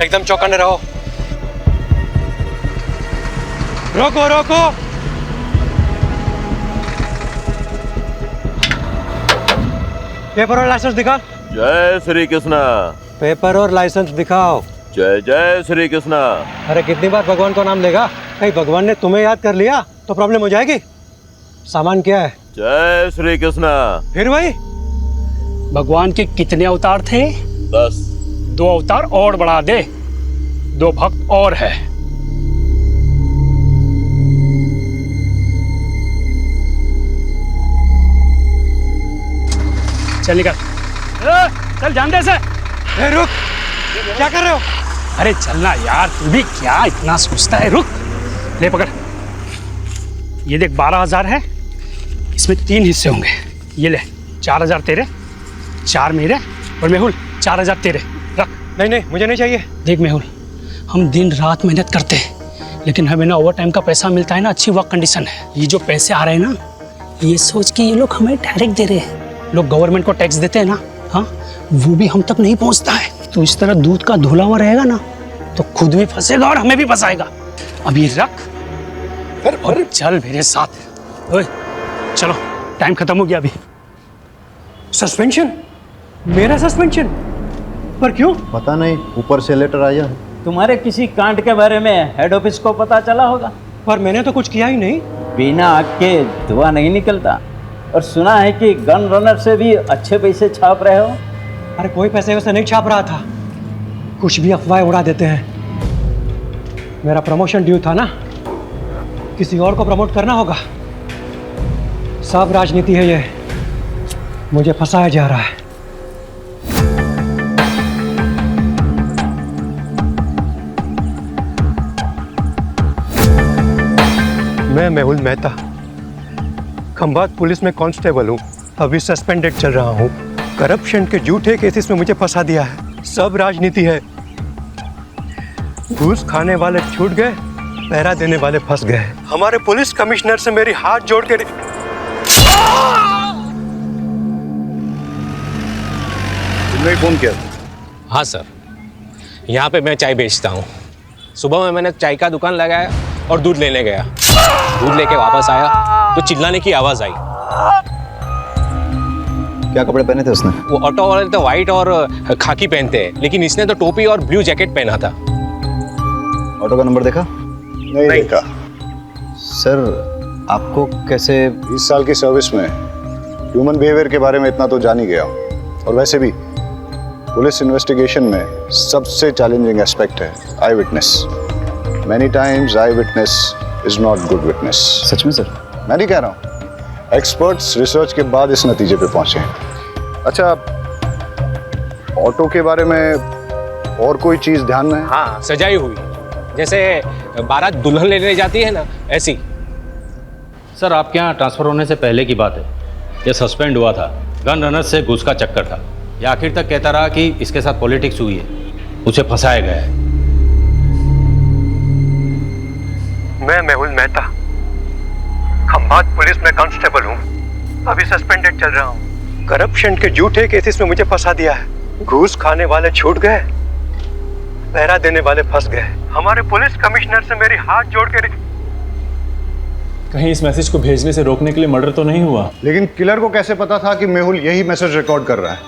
एकदम चौकन्ने रहो। रोको रोको। पेपर और लाइसेंस दिखा। जय श्री कृष्णा। पेपर और लाइसेंस दिखाओ। जय जय श्री कृष्णा। अरे कितनी बार भगवान को नाम लेगा? कहीं भगवान ने तुम्हें याद कर लिया तो प्रॉब्लम हो जाएगी। सामान क्या है? जय श्री कृष्णा। फिर वही। भगवान के कितने अवतार थे? 10। 2 अवतार और बढ़ा दे, 2 भक्त और है। चल निकल। चल जान दे से। रुक, क्या कर रहे हो? अरे चलना यार, तू भी क्या इतना सोचता है? रुक, ले पकड़। ये देख 12,000 है, इसमें 3 हिस्से होंगे। ये ले 4,000 तेरे, 4 मेरे, और मेहुल 4,000 तेरे। रख। नहीं नहीं, मुझे नहीं चाहिए। देख मेहुल, हम दिन रात मेहनत करते हैं, लेकिन हमें ना ओवर टाइम का पैसा मिलता है ना अच्छी वर्क कंडीशन है। ये जो पैसे आ रहे हैं ना, ये सोच के ये लोग हमें डायरेक्ट दे रहे हैं। लोग गवर्नमेंट को टैक्स देते हैं ना, हाँ, वो भी हम तक नहीं पहुंचता है। तो इस तरह दूध का धुला हुआ रहेगा ना, तो खुद भी फंसेगा और हमें भी फंसाएगा। अभी रख और चल मेरे साथ। ओए चलो, टाइम खत्म हो गया अभी। सस्पेंशन? मेरा सस्पेंशन? पर क्यों? पता नहीं, ऊपर से लेटर आया है। तुम्हारे किसी कांड के बारे में हेड ऑफिस को पता चला होगा। पर मैंने तो कुछ किया ही नहीं। बिना आग के धुआं नहीं निकलता। और सुना है कि गन रनर से भी अच्छे पैसे छाप रहे हो। अरे कोई पैसे वैसे नहीं छाप रहा था, कुछ भी अफवाहें उड़ा देते हैं। मेरा प्रमोशन ड्यू था ना, किसी और को प्रमोट करना होगा। सब राजनीति है ये, मुझे फंसाया जा रहा है। मैं मेहुल मेहता, खंभात पुलिस में कांस्टेबल हूँ। अभी सस्पेंडेड चल रहा हूँ। करप्शन के झूठे केसेस में मुझे फंसा दिया है। सब राजनीति है। घूस खाने वाले छूट गए, पहरा देने वाले फंस गए। हमारे पुलिस कमिश्नर से मेरी हाथ जोड़ के तुमने फोन किया? हाँ सर, यहाँ पे मैं चाय बेचता हूँ। सुबह में मैंने चाय का दुकान लगाया और दूध लेने गया। दूध लेके वापस आया तो चिल्लाने की आवाज़ आई। क्या कपड़े पहने थे उसने? वो ऑटो वाले तो वाइट और खाकी पहनते हैं, लेकिन इसने तो टोपी और ब्लू जैकेट पहना था। ऑटो का नंबर देखा? नहीं देखा। सर, आपको कैसे? 20 साल की सर्विस में ह्यूमन बिहेवियर के बारे में इतना तो जान ही गया हूँ। और वैसे भी पुलिस इन्वेस्टिगेशन में सबसे चैलेंजिंग एस्पेक्ट है eye witness. Many times eye witness is not good witness. सच में सर? मैं नहीं कह रहा हूँ, एक्सपर्ट्स रिसर्च के बाद इस नतीजे पे पहुंचे हैं। अच्छा, ऑटो के बारे में और कोई चीज ध्यान में है? हाँ, सजाई हुई, जैसे बारात दुल्हन लेने जाती है ना, ऐसी। सर, आपके यहाँ ट्रांसफ़र होने से पहले की बात है। ये सस्पेंड हुआ था, गन रनर से घूस का चक्कर था। ये आखिर तक कहता रहा कि इसके साथ पॉलिटिक्स हुई है, उसे फंसाया गया है। मैं मेहुल मेहता, खंभात पुलिस में कांस्टेबल हूँ। अभी सस्पेंडेड चल रहा हूँ। करप्शन के झूठे केसेस में मुझे फंसा दिया है। घूस खाने वाले छूट गए, पहरा देने वाले फंस गए। हमारे पुलिस कमिश्नर से मेरी हाथ जोड़ के कहीं इस मैसेज को भेजने से रोकने के लिए मर्डर तो नहीं हुआ? लेकिन किलर को कैसे पता था कि मेहुल यही मैसेज रिकॉर्ड कर रहा है?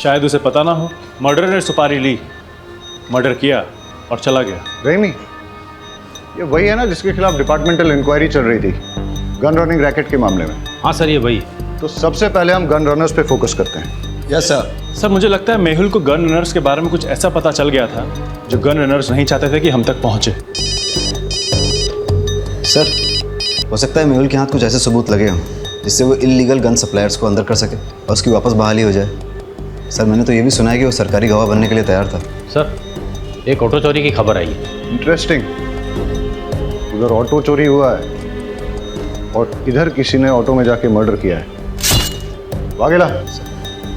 शायद उसे पता ना हो। मर्डर ने सुपारी ली, मर्डर किया और चला गया। रेमी, ये वही है ना जिसके खिलाफ डिपार्टमेंटल इंक्वायरी चल रही थी गन रनिंग रैकेट के मामले में? हाँ सर, ये वही। तो सबसे पहले हम गन रनर्स पे फोकस करते हैं। Yes sir. सर, मुझे लगता है मेहुल को गन रनर्स के बारे में कुछ ऐसा पता चल गया था जो गन रनर्स नहीं चाहते थे कि हम तक पहुंचे। सर, हो सकता है मेहुल के हाथ कुछ ऐसे सबूत लगे हों जिससे वो इल्लीगल गन सप्लायर्स को अंदर कर सके और उसकी वापस बहाली हो जाए। सर, मैंने तो ये भी सुना है कि वो सरकारी गवाह बनने के लिए तैयार था। सर, एक ऑटो चोरी की खबर आई है। इंटरेस्टिंग। उधर ऑटो चोरी हुआ है और इधर किसी ने ऑटो में जाके मर्डर किया है। वाघेला,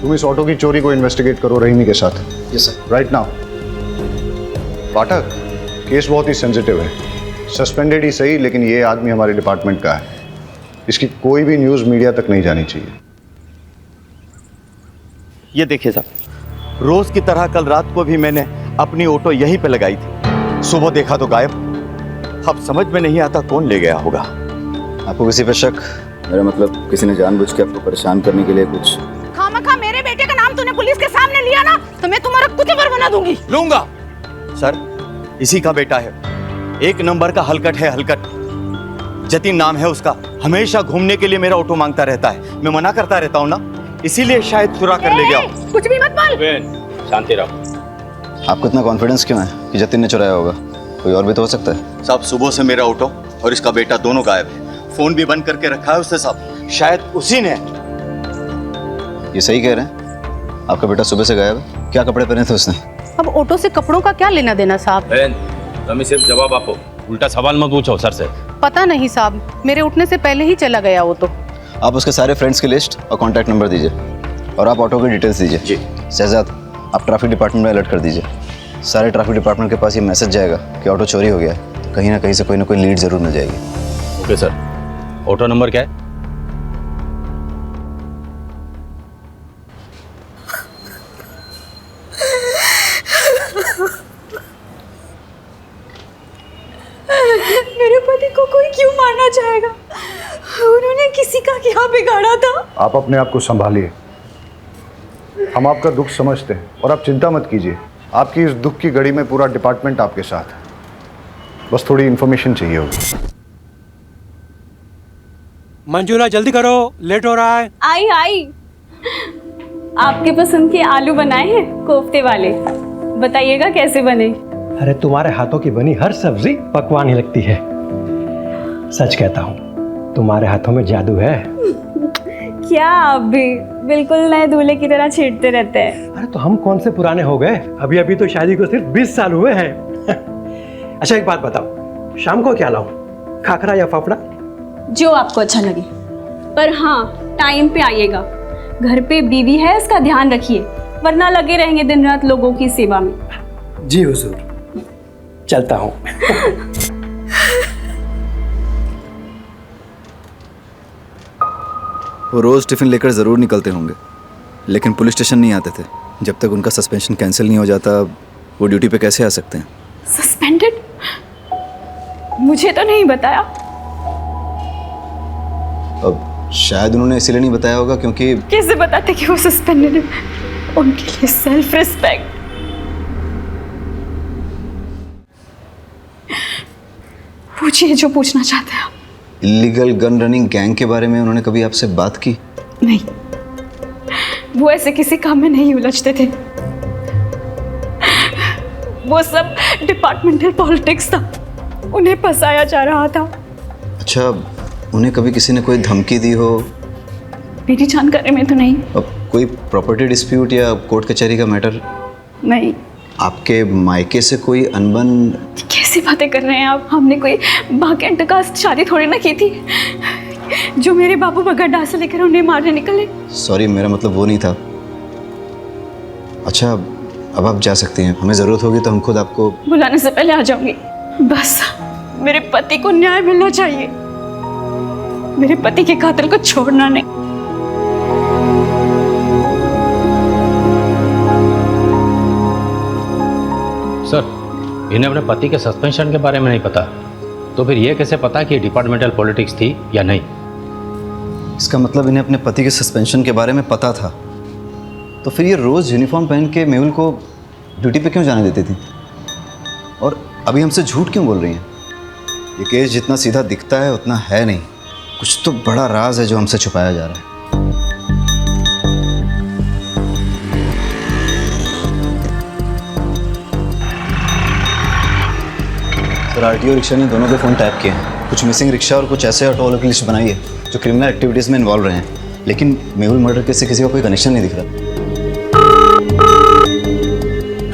तुम इस ऑटो की चोरी को इन्वेस्टिगेट करो रहीमी के साथ। Yes sir. Right now. Pathak, case बहुत ही सेंसिटिव है। सस्पेंडेड ही सही, लेकिन ये आदमी हमारे डिपार्टमेंट का है। इसकी कोई भी न्यूज़ मीडिया तक नहीं जानी चाहिए। ये देखिए साहब, रोज की तरह कल रात को भी मैंने अपनी ऑटो यहीं पे लगाई थी, सुबह देखा तो गायब। अब समझ में नहीं आता कौन ले गया होगा। आपको किसी पे शक? मेरा मतलब किसी ने जानबूझ के आपको परेशान करने के लिए कुछ? खामखा मेरे बेटे का नाम तूने पुलिस के सामने लिया ना, तो मैं तुम्हारा कुचबर बना दूंगी। लूंगा सर, इसी का बेटा है, एक नंबर का हलकट है, हलकट। जतिन नाम है उसका, हमेशा घूमने के लिए मेरा ऑटो मांगता रहता है, मैं मना करता रहता हूँ ना, इसीलिए शायद चुरा कर ले गया। कुछ भी मत बोल। शांति रहो। आपको इतना कॉन्फिडेंस क्यों है कि जतिन ने चुराया होगा? कोई और भी तो हो सकता है। साहब सुबह से मेरा ऑटो और इसका बेटा दोनों गायब है, फोन भी बंद करके रखा है उसने साहब, शायद उसी ने। ये सही कह रहे हैं? आपका बेटा सुबह से गायब है? क्या कपड़े पहने थे उसने? अब ऑटो से कपड़ों का क्या लेना देना साहब? तुम्हें सिर्फ जवाब आपको, उल्टा सवाल मत पूछो सर से। पता नहीं साहब, मेरे उठने से पहले ही चला गया वो तो। आप उसके सारे फ्रेंड्स की लिस्ट और कॉन्टैक्ट नंबर दीजिए, और आप ऑटो की डिटेल्स दीजिए। जी। शहजाद, आप ट्रैफिक डिपार्टमेंट में अलर्ट कर दीजिए। सारे ट्रैफिक डिपार्टमेंट के पास ये मैसेज जाएगा कि ऑटो चोरी हो गया है, तो कहीं ना कहीं से कोई ना कोई लीड जरूर मिल जाएगी। Okay sir. ऑटो नंबर क्या है? मेरे पति को कोई क्यों मारना चाहेगा? उन्होंने किसी का क्या बिगाड़ा था? आप अपने आप को संभालिए, हम आपका दुख समझते हैं और आप चिंता मत कीजिए। आपकी इस दुख की घड़ी में पूरा डिपार्टमेंट आपके साथ है, बस थोड़ी इन्फॉर्मेशन चाहिए होगी। मंजूला जल्दी करो, लेट हो रहा है। आई आपके पसंद के आलू बनाए हैं, कोफ्ते वाले। बताइएगा कैसे बने। अरे तुम्हारे हाथों की बनी हर सब्जी पकवान ही लगती है। सच कहता हूँ, तुम्हारे हाथों में जादू है। क्या आप भी बिल्कुल नए दूल्हे की तरह छेड़ते रहते हैं। अरे तो हम कौन से पुराने हो गए, अभी अभी तो शादी को सिर्फ 20 साल हुए हैं। अच्छा एक बात बताओ, शाम को क्या लाऊं, खाखरा या फाफड़ा? जो आपको अच्छा लगे, पर हाँ टाइम पे आइएगा। घर पे बीवी है, इसका ध्यान रखिए, वरना लगे रहेंगे दिन रात लोगों की सेवा में। जी हुजूर, चलता हूँ। वो रोज़ टिफ़िन लेकर ज़रूर निकलते होंगे, लेकिन पुलिस स्टेशन नहीं आते थे। जब तक उनका सस्पेंशन कैंसिल नहीं हो जाता, वो ड्यूटी पे कैसे आ सकते हैं? सस्पेंडेड? मुझे तो नहीं बताया। अब शायद उन्होंने इसीलिए नहीं बताया होगा क्योंकि कैसे बताते कि वो सस्पेंडेड है? उनके लिए सेल्फ रिस्पेक्ट। पूछिए जो पूछना चाहते हैं आप। इलीगल गन रनिंग गैंग के बारे में उन्होंने कभी आपसे बात की? नहीं, वो ऐसे किसी काम में नहीं उलझते थे। वो सब डिपार्टमेंटल पॉलिटिक्स था, उन्हें फंसाया जा रहा था। अच्छा, उन्हें कभी किसी ने कोई धमकी दी हो? मेरी जानकारी में तो नहीं। अब कोई प्रॉपर्टी डिस्प्यूट या कोर्ट कचहरी का मैटर? नहीं। आपके मायके से कोई अनबन? कैसी बातें कर रहे हैं आप? हमने कोई भाग्यंत का शादी थोड़ी ना की थी जो मेरे बाबू बगैर डांस लेकर उन्हें मारने निकले। सॉरी, मेरा मतलब वो नहीं था। अच्छा, अब आप जा सकती हैं, हमें ज़रूरत होगी तो हम खुद आपको बुलाने से पहले आ जाऊंगी। बस मेरे पति को न्याय मिलना चाहिए, मेरे पति के कातिल को छोड़ना नहीं। सर, इन्हें अपने पति के सस्पेंशन के बारे में नहीं पता, तो फिर ये कैसे पता कि डिपार्टमेंटल पॉलिटिक्स थी या नहीं? इसका मतलब इन्हें अपने पति के सस्पेंशन के बारे में पता था, तो फिर ये रोज़ यूनिफॉर्म पहन के मेहुल को ड्यूटी पे क्यों जाने देती थी? और अभी हमसे झूठ क्यों बोल रही हैं? ये केस जितना सीधा दिखता है उतना है नहीं, कुछ तो बड़ा राज है जो हमसे छुपाया जा रहा है। सर, आरटीओ रिक्शा ने दोनों के फ़ोन टैप किए हैं। कुछ मिसिंग रिक्शा और कुछ ऐसे ऑटो वालों की लिस्ट बनाई है जो क्रिमिनल एक्टिविटीज़ में इन्वॉल्व रहे हैं, लेकिन मेहुल मर्डर केस से किसी का कोई कनेक्शन नहीं दिख रहा।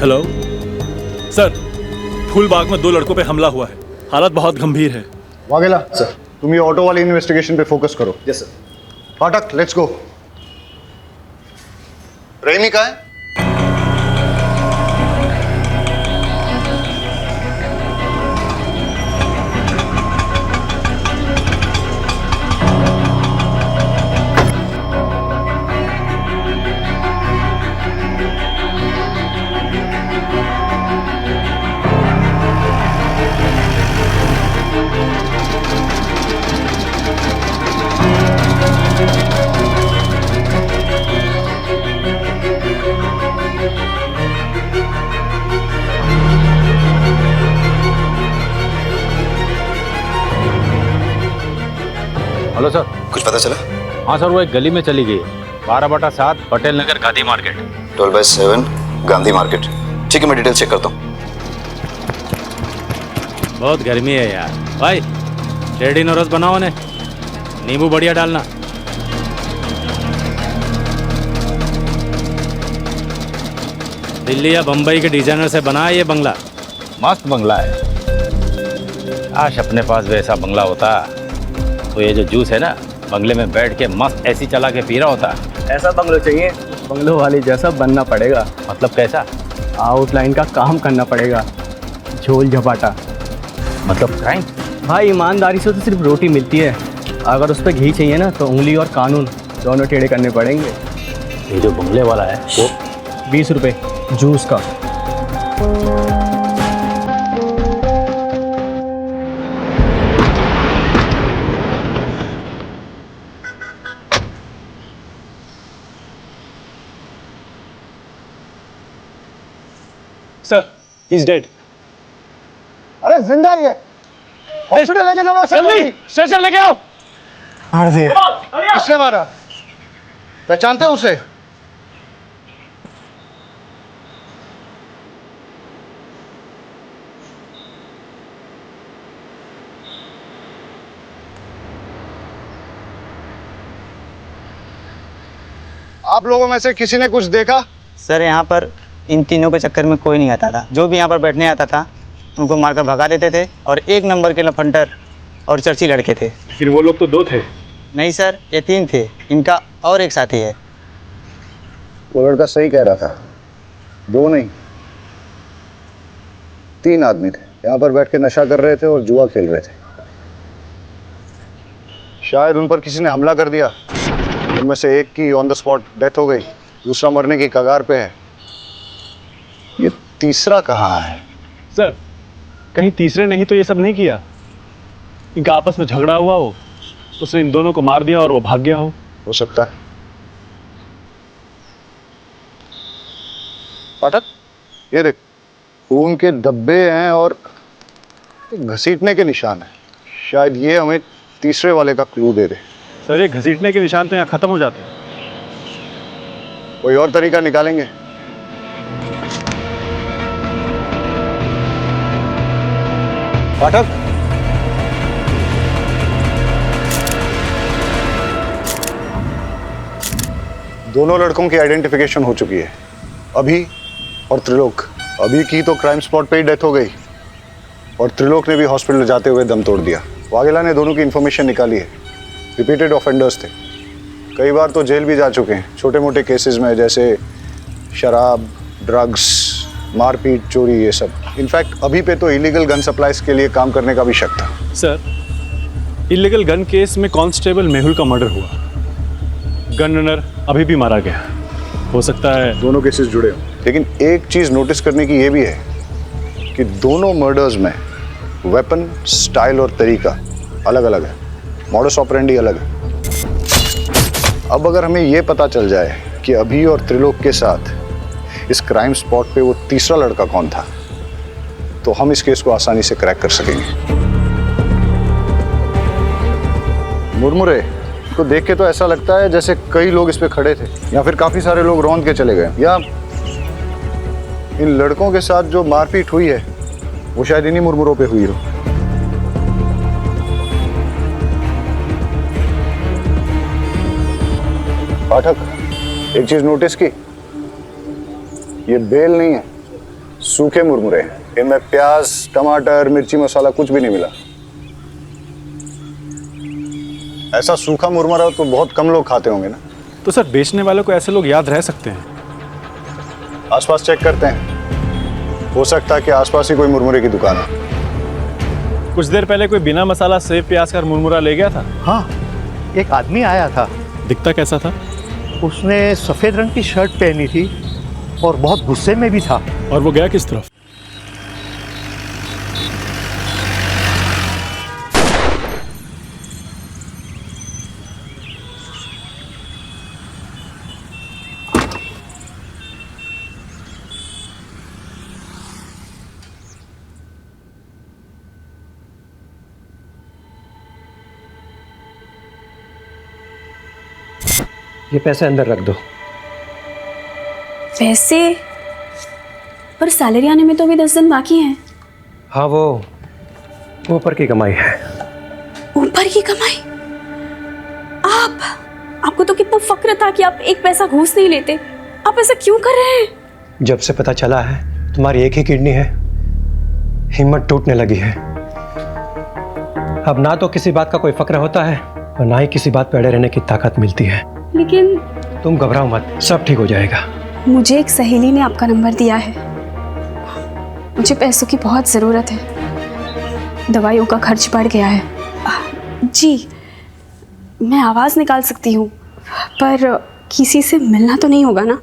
हेलो सर, फूलबाग में 2 लड़कों पे हमला हुआ है, हालत बहुत गंभीर है। वाघेला सर, तुम ये ऑटो वाली इन्वेस्टिगेशन पे फोकस करो। Yes sir. फाटक, लेट्स गो। रहीमी कहाँ है? Hello sir. कुछ पता चला? हाँ सर, वो एक गली में चली गई है, 12/7 पटेल नगर गांधी मार्केट। 12/7 गांधी मार्केट। ठीक है, मैं डिटेल चेक करता हूँ। बहुत गर्मी है यार। भाई रेडी नोरस बनाओ ने, नींबू बढ़िया डालना। दिल्ली या बम्बई के डिजाइनर से बना है ये बंगला, मस्त बंगला है। काश अपने पास वैसा बंगला होता तो ये जो जूस है ना, बंगले में बैठ के मस्त एसी चला के पी रहा होता। ऐसा बंगलो चाहिए, बंगलो वाले जैसा बनना पड़ेगा। मतलब कैसा? आउटलाइन का काम करना पड़ेगा, झोल झपाटा। मतलब क्राइम? भाई ईमानदारी से तो सिर्फ रोटी मिलती है, अगर उस पर घी चाहिए ना तो उंगली और कानून दोनों टेढ़े करने पड़ेंगे। ये जो बंगले वाला है वो 20 रुपये जूस का। Sir, he is dead. अरे जिंदा ही है, हॉस्पिटल लेके जाओ। जल्दी स्ट्रेचर लेके आओ। मार दिया। किसने मारा? पहचानते हो उसे? आप लोगों में से किसी ने कुछ देखा? सर यहाँ पर इन तीनों के चक्कर में कोई नहीं आता था। जो भी यहाँ पर बैठने आता था उनको मारकर भगा देते थे, और 1 नंबर के लफंटर और चर्ची लड़के थे। फिर वो लोग तो 2 थे। नहीं सर, ये 3 थे, इनका और एक साथी है। वो लड़का सही कह रहा था, 2 नहीं 3 आदमी थे, यहाँ पर बैठ के नशा कर रहे थे और जुआ खेल रहे थे। शायद उन पर किसी ने हमला कर दिया। उनमें से एक की ऑन द स्पॉट डेथ हो गई, दूसरा मरने की कगार पे है। ये तीसरा कहाँ है? सर, कहीं तीसरे नहीं तो ये सब नहीं किया? इनका आपस में झगड़ा हुआ हो, उसने इन दोनों को मार दिया और वो भाग गया हो सकता है। पाठक, ये देख, खून के धब्बे हैं और घसीटने के निशान हैं। शायद ये हमें तीसरे वाले का क्लू दे दे। सर, ये घसीटने के निशान तो यहाँ खत्म हो जाते हैं। कोई और तरीका निकालेंगे। पाठक, दोनों लड़कों की आइडेंटिफिकेशन हो चुकी है, अभी और त्रिलोक। अभी की तो क्राइम स्पॉट पे ही डेथ हो गई और त्रिलोक ने भी हॉस्पिटल जाते हुए दम तोड़ दिया। वाघेला ने दोनों की इंफॉर्मेशन निकाली है, रिपीटेड ऑफेंडर्स थे, कई बार तो जेल भी जा चुके हैं छोटे मोटे केसेस में, जैसे शराब, ड्रग्स, मारपीट, चोरी, ये सब। इनफैक्ट अभी पे तो इलीगल गन सप्लाईज के लिए काम करने का भी शक था। सर, इलीगल गन केस में कांस्टेबल मेहुल का मर्डर हुआ, गन रनर अभी भी मारा गया। हो सकता है दोनों केसेस जुड़े हो, लेकिन एक चीज नोटिस करने की ये भी है कि दोनों मर्डर्स में वेपन, स्टाइल और तरीका अलग अलग है, मॉडस ऑपरेंडी अलग है। अब अगर हमें यह पता चल जाए कि अभी और त्रिलोक के साथ इस क्राइम स्पॉट पे वो तीसरा लड़का कौन था, तो हम इस केस को आसानी से क्रैक कर सकेंगे। मुरमुरे को देख के तो ऐसा लगता है जैसे कई लोग इस पे खड़े थे, या फिर काफी सारे लोग रौंद के चले गए, या इन लड़कों के साथ जो मारपीट हुई है वो शायद इन्हीं मुरमुरों पे हुई हो। पाठक, एक चीज नोटिस की, ये बेल नहीं है, सूखे मुरमुरे हैं। इनमें प्याज, टमाटर, मिर्ची मसाला कुछ भी नहीं मिला। ऐसा सूखा मुरमुरा तो बहुत कम लोग खाते होंगे ना। तो सर, बेचने वालों को ऐसे लोग याद रह सकते हैं? आसपास चेक करते हैं, हो सकता है कि आसपास ही कोई मुरमुरे की दुकान है। कुछ देर पहले कोई बिना मसाला सेव प्याज का मुरमुरा ले गया था। हाँ, एक आदमी आया था। दिखता कैसा था? उसने सफेद रंग की शर्ट पहनी थी और बहुत गुस्से में भी था। और वो गया किस तरफ? ये पैसे अंदर रख दो। पैसे? पर सैलरी आने में तो अभी 10 दिन बाकी हैं। हाँ, वो ऊपर की कमाई है। ऊपर की कमाई? आपको तो कितना फक्र था कि आप एक पैसा घूस नहीं लेते। आप ऐसा क्यों कर रहे हैं? जब से पता चला है तुम्हारी एक ही किडनी है, हिम्मत टूटने लगी है। अब ना तो किसी बात का कोई फक्र होता है और ना ही किसी बात पे अड़े रहने की ताकत मिलती है। लेकिन तुम घबराओ मत, सब ठीक हो जाएगा। मुझे एक सहेली ने आपका नंबर दिया है। मुझे पैसों की बहुत ज़रूरत है, दवाइयों का खर्च बढ़ गया है। जी, मैं आवाज़ निकाल सकती हूँ, पर किसी से मिलना तो नहीं होगा ना?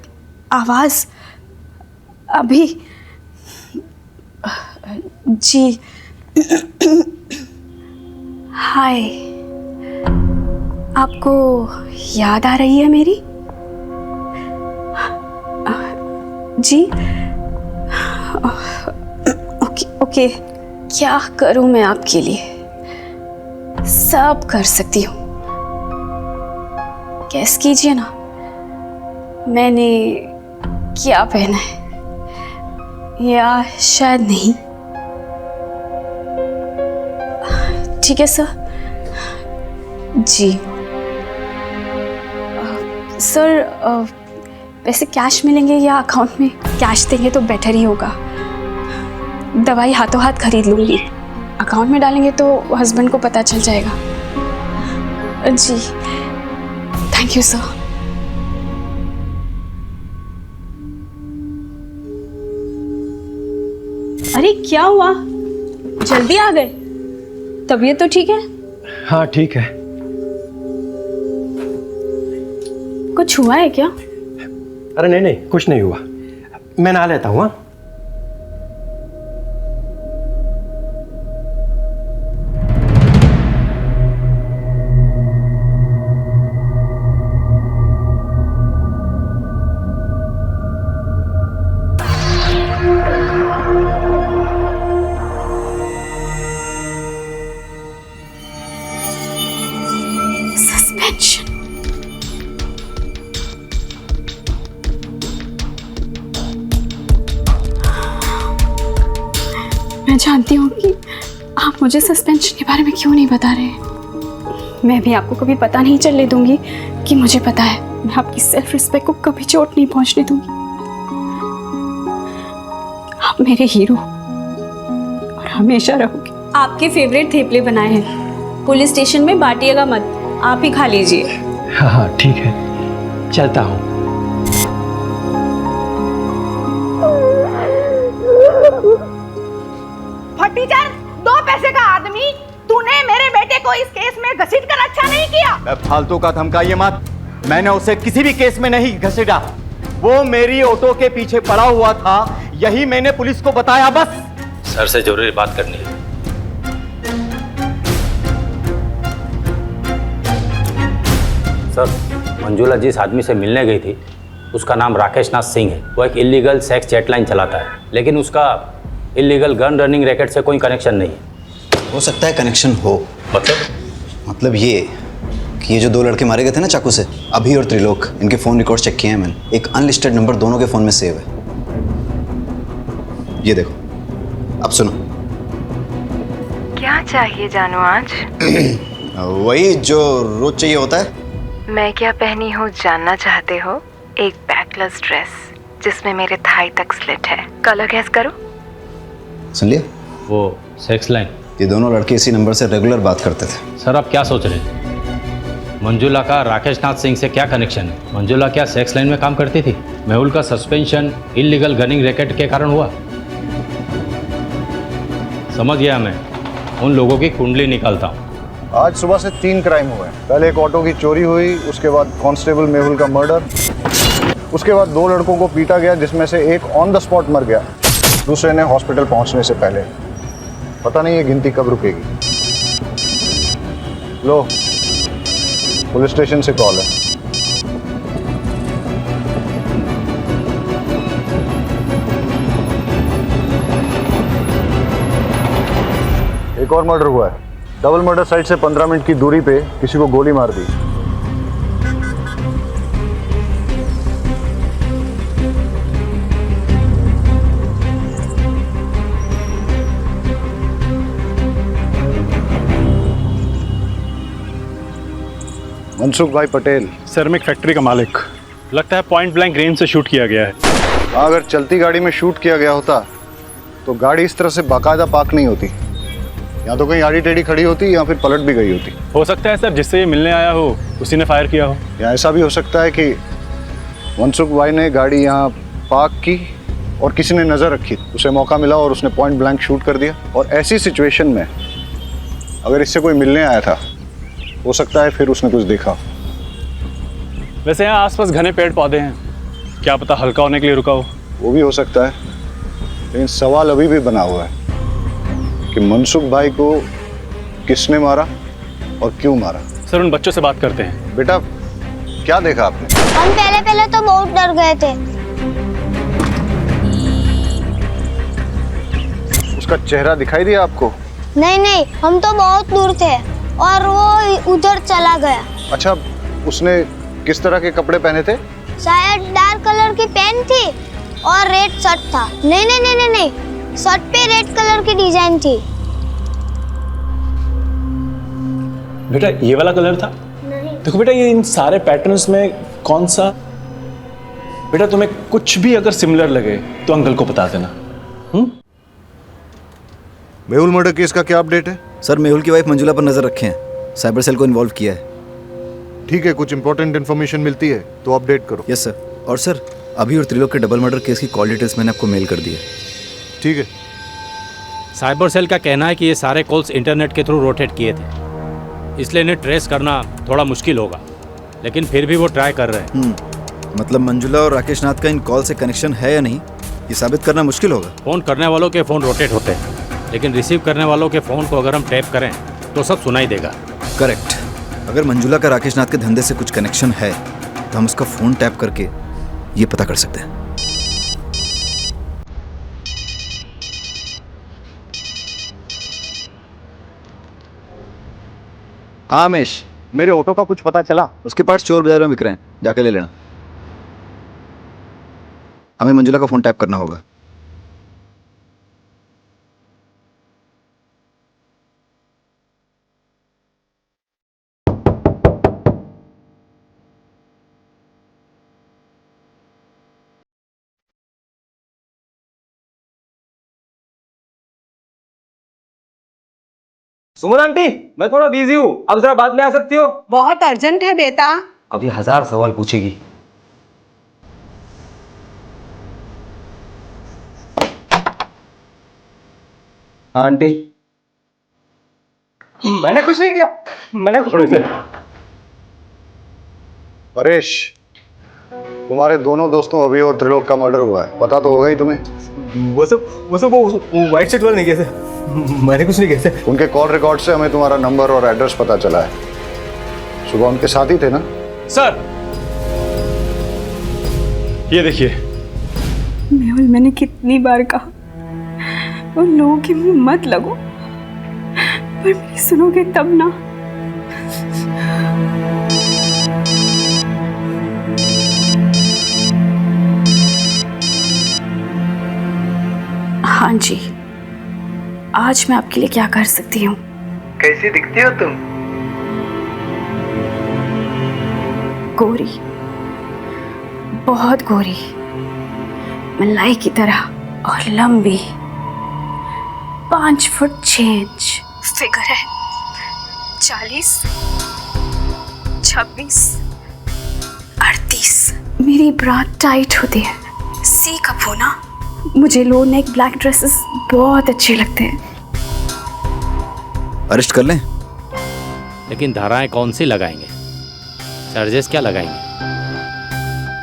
आवाज़ अभी? जी। हाय, आपको याद आ रही है मेरी? जी। ओके, क्या करूं मैं आपके लिए? सब कर सकती हूँ। गैस कीजिए ना, मैंने क्या पहना है, या शायद नहीं। ठीक है सर। जी सर, पैसे कैश मिलेंगे या अकाउंट में? कैश देंगे तो बेटर ही होगा। दवाई हाथों हाथ खरीद लूँगी, अकाउंट में डालेंगे तो हस्बैंड को पता चल जाएगा। जी, थैंक यू सर। अरे क्या हुआ, जल्दी आ गए? तबीयत तो ठीक है? हाँ ठीक है। कुछ हुआ है क्या? अरे नहीं नहीं, कुछ नहीं हुआ, मैं नहा लेता हूँ। हाँ, मैं जानती हूँ कि आप मुझे सस्पेंशन के बारे में क्यों नहीं बता रहे। मैं भी आपको कभी पता नहीं चलने दूंगी कि मुझे पता है। मैं आपकी सेल्फ रिस्पेक्ट को कभी चोट नहीं पहुंचने दूंगी। आप मेरे हीरो और हमेशा रहोगे। आपके फेवरेट थेपले बनाए हैं, पुलिस स्टेशन में बांटिएगा मत, आप ही खा लीजिए। हाँ हाँ ठीक है, चलता हूँ। टीचर, 2 पैसे का आदमी, तूने मेरे बेटे को इस केस में घसीट कर अच्छा नहीं किया। फालतू का धमकाइए मत, मैंने उसे किसी भी केस में नहीं घसीटा। वो मेरी ऑटो के पीछे पड़ा हुआ था, यही मैंने पुलिस को बताया बस। सर से जरूरी बात करनी है। सर, मंजुला जिस आदमी से मिलने गई थी उसका नाम राकेश नाथ सिंह है। वो एक इलीगल सेक्स चैट लाइन चलाता है, लेकिन उसका इलीगल गन रनिंग रैकेट से कोई कनेक्शन नहीं है। हो सकता है कनेक्शन हो। मतलब ये कि ये जो 2 लड़के मारे गए थे ना चाकू से, अभी और त्रिलोक, इनके फ़ोन रिकॉर्ड्स चेक किए हैं मैंने। एक अनलिस्टेड नंबर दोनों के फ़ोन में सेव है। ये देखो, अब सुनो। क्या चाहिए जानू आज? वही जो रोज चाहिए होता है। मैं क्या पहनी हूँ जानना चाहते हो? एक बैकलेस ड्रेस जिसमें मेरे थाई तक स्लिट है। कलर गैस करो। सुन लिया? वो सेक्स लाइन। ये दोनों लड़के इसी नंबर से रेगुलर बात करते थे। सर आप क्या सोच रहे हैं? मंजुला का राकेश नाथ सिंह से क्या कनेक्शन है? मंजुला क्या सेक्स लाइन में काम करती थी? मेहुल का सस्पेंशन इलीगल गनिंग रैकेट के कारण हुआ। समझ गया, मैं उन लोगों की कुंडली निकालता हूँ। आज सुबह से 3 क्राइम हुए। पहले एक ऑटो की चोरी हुई, उसके बाद कांस्टेबल मेहुल का मर्डर, उसके बाद 2 लड़कों को पीटा गया जिसमें से एक ऑन द स्पॉट मर गया, दूसरे ने हॉस्पिटल पहुंचने से पहले। पता नहीं ये गिनती कब रुकेगी। लो, पुलिस स्टेशन से कॉल है। एक और मर्डर हुआ है। डबल मर्डर साइट से 15 मिनट की दूरी पे किसी को गोली मार दी। मनसुख भाई पटेल। सर मैं एक फैक्ट्री का मालिक। लगता है पॉइंट ब्लैंक रेंज से शूट किया गया है। अगर चलती गाड़ी में शूट किया गया होता तो गाड़ी इस तरह से बाकायदा पार्क नहीं होती, या तो कहीं आड़ी टेढ़ी खड़ी होती या फिर पलट भी गई होती। हो सकता है सर जिससे ये मिलने आया हो उसी ने फायर किया हो, या ऐसा भी हो सकता है कि मनसुख भाई ने गाड़ी यहाँ पार्क की और किसी ने नज़र रखी, उसे मौका मिला और उसने पॉइंट ब्लैंक शूट कर दिया। और ऐसी सिचुएशन में अगर इससे कोई मिलने आया था, हो सकता है फिर उसने कुछ देखा। वैसे यहाँ आसपास घने पेड़ पौधे हैं, क्या पता हल्का होने के लिए रुका हो। वो भी हो सकता है, लेकिन सवाल अभी भी बना हुआ है कि मनसुख भाई को किसने मारा और क्यों मारा। सर उन बच्चों से बात करते हैं। बेटा क्या देखा आपने? हम पहले तो बहुत डर गए थे। उसका चेहरा दिखाई दिया आपको? नहीं, हम तो बहुत दूर थे और वो उधर चला गया। अच्छा, उसने किस तरह के कपड़े पहने थे? शायद डार्क कलर की पैंट थी और रेड शर्ट था। नहीं, शर्ट पे रेड कलर की डिजाइन थी। बेटा ये वाला कलर था? नहीं। देखो बेटा, ये इन सारे पैटर्न्स में कौन सा? बेटा तुम्हें कुछ भी अगर सिमिलर लगे तो अंकल को बता देना। मेहुल मर्डर केस का क्या अपडेट है? सर मेहुल की वाइफ मंजुला पर नजर रखे हैं, साइबर सेल को इन्वॉल्व किया है। ठीक है, कुछ इंपॉर्टेंट इन्फॉर्मेशन मिलती है तो अपडेट करो। Yes sir. और सर अभी और त्रिलोक के डबल मर्डर केस की कॉल डिटेल्स मैंने आपको मेल कर दी है। ठीक है। साइबर सेल का कहना है कि ये सारे कॉल्स इंटरनेट के थ्रू रोटेट किए थे, इसलिए इन्हें ट्रेस करना थोड़ा मुश्किल होगा, लेकिन फिर भी वो ट्राई कर रहे हैं। मतलब मंजुला और राकेश नाथ का इन कॉल से कनेक्शन है या नहीं, ये साबित करना मुश्किल होगा। फ़ोन करने वालों के फ़ोन रोटेट होते हैं, लेकिन रिसीव करने वालों के फ़ोन को अगर हम टैप करें तो सब सुनाई देगा। करेक्ट। अगर मंजुला का राकेश नाथ के धंधे से कुछ कनेक्शन है तो हम उसका फ़ोन टैप करके ये पता कर सकते हैं। हाँ रमेश, मेरे ऑटो का कुछ पता चला? उसके पार्ट्स चोर बाजार में बिक रहे हैं, जाके ले लेना। हमें मंजुला का फ़ोन टैप करना होगा। सुमन आंटी, मैं थोड़ा बिजी हूँ, अब जरा बाद में आ सकती हो? बहुत अर्जेंट है बेटा। अभी 1000 सवाल पूछेगी। हाँ आंटी। मैंने कुछ नहीं किया, मैंने कुछ नहीं किया। परेश, तुम्हारे दोनों दोस्तों अभी और त्रिलोक का मर्डर हुआ है, पता तो होगा ही तुम्हें। वो व्हाइट शर्ट वाले नहीं कैसे? मैंने कुछ नहीं कैसे। उनके कॉल रिकॉर्ड से हमें तुम्हारा नंबर और एड्रेस पता चला है। सुबह उनके साथ ही थे ना? सर ये देखिए। मेहुल, मैंने कितनी बार कहा उन लोगों के मुंह मत लगो, पर मेरी सुनोगे तब ना। हाँ जी, आज मैं आपके लिए क्या कर सकती हूँ? कैसी दिखती हो तुम? गोरी, बहुत गोरी, मलाई की तरह और लंबी, 5 फुट 6 इंच फिगर है, 40, 26, 38। मेरी ब्रा टाइट होती है, सी कप होना। मुझे लो नेक ब्लैक ड्रेसेस बहुत अच्छे लगते हैं। अरेस्ट कर लें? लेकिन धाराएं कौन सी लगाएंगे? चार्जेस क्या लगाएंगे?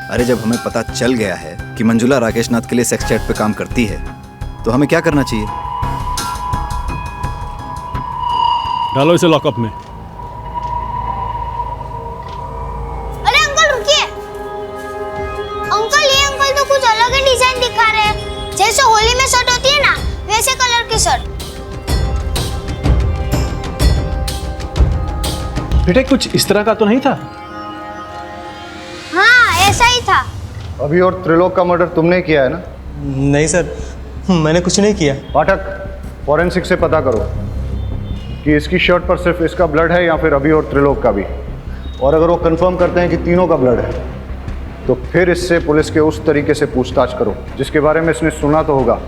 अरे जब हमें पता चल गया है कि मंजुला राकेश नाथ के लिए सेक्स चैट पे काम करती है तो हमें क्या करना चाहिए? डालो इसे लॉकअप में। अरे अंकल रुकिए। अंकल, ये अंकल तो कुछ अलग ही डिजाइन दिखा रहे हैं, जैसे होली में शर्ट होती है ना, वैसे कलर की शर्ट। बेटे कुछ इस तरह का तो नहीं था? हाँ ऐसा ही था। अभी और त्रिलोक का मर्डर तुमने किया है ना? नहीं सर, मैंने कुछ नहीं किया। पाठक, फॉरेंसिक से पता करो कि इसकी शर्ट पर सिर्फ इसका ब्लड है या फिर अभी और त्रिलोक का भी। और अगर वो कंफर्म करते हैं कि तीनों का ब्लड है, तो फिर इससे पुलिस के उस तरीके से पूछताछ करो जिसके बारे में इसने सुना तो होगा,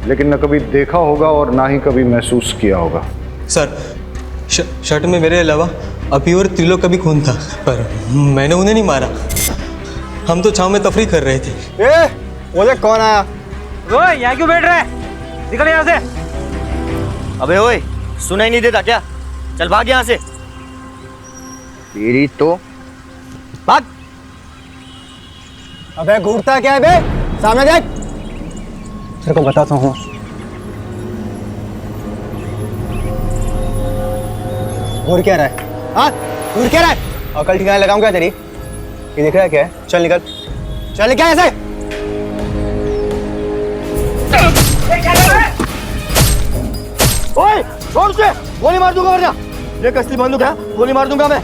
लेकिन न कभी देखा होगा और ना ही कभी महसूस किया होगा। सर, शर्ट में मेरे अलावा अभी और त्रिलोक का भी खून था, पर मैंने उन्हें नहीं मारा। हम तो छांव में तफरी कर रहे थे। बोले कौन आया? ओए, यहाँ क्यों बैठ रहा है? निकल यहाँ से। अबे ओए, सुनाई नहीं देता क्या? चल भाग यहाँ से। तेरी तो भाग। अबे घूरता क्या है बे? सामने देख। तेरे को बताता हूँ। घूर क्या रहा है? हाँ, घूर क्या रहा है? अकल ठिकाने लगाऊं क्या तेरी? ये दिख रहा है क्या है? चल निकल, चल क्या ऐसे? ओए, छोड़ उसे, गोली मार दूंगा वरना। ये कसली बंदूक है, गोली मार दूंगा मैं।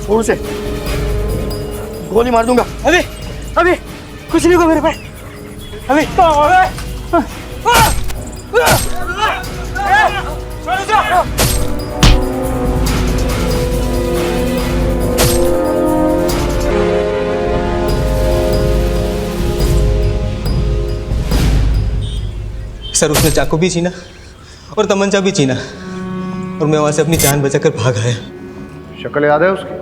छोड़ उसे, गोली मार दूंगा। अभी कुछ नहीं को मेरे पे। अभी सर, उसने चाकू भी छीना और तमंचा भी छीना, और मैं वहां से अपनी जान बचाकर भाग आया। शक्ल याद है उसकी?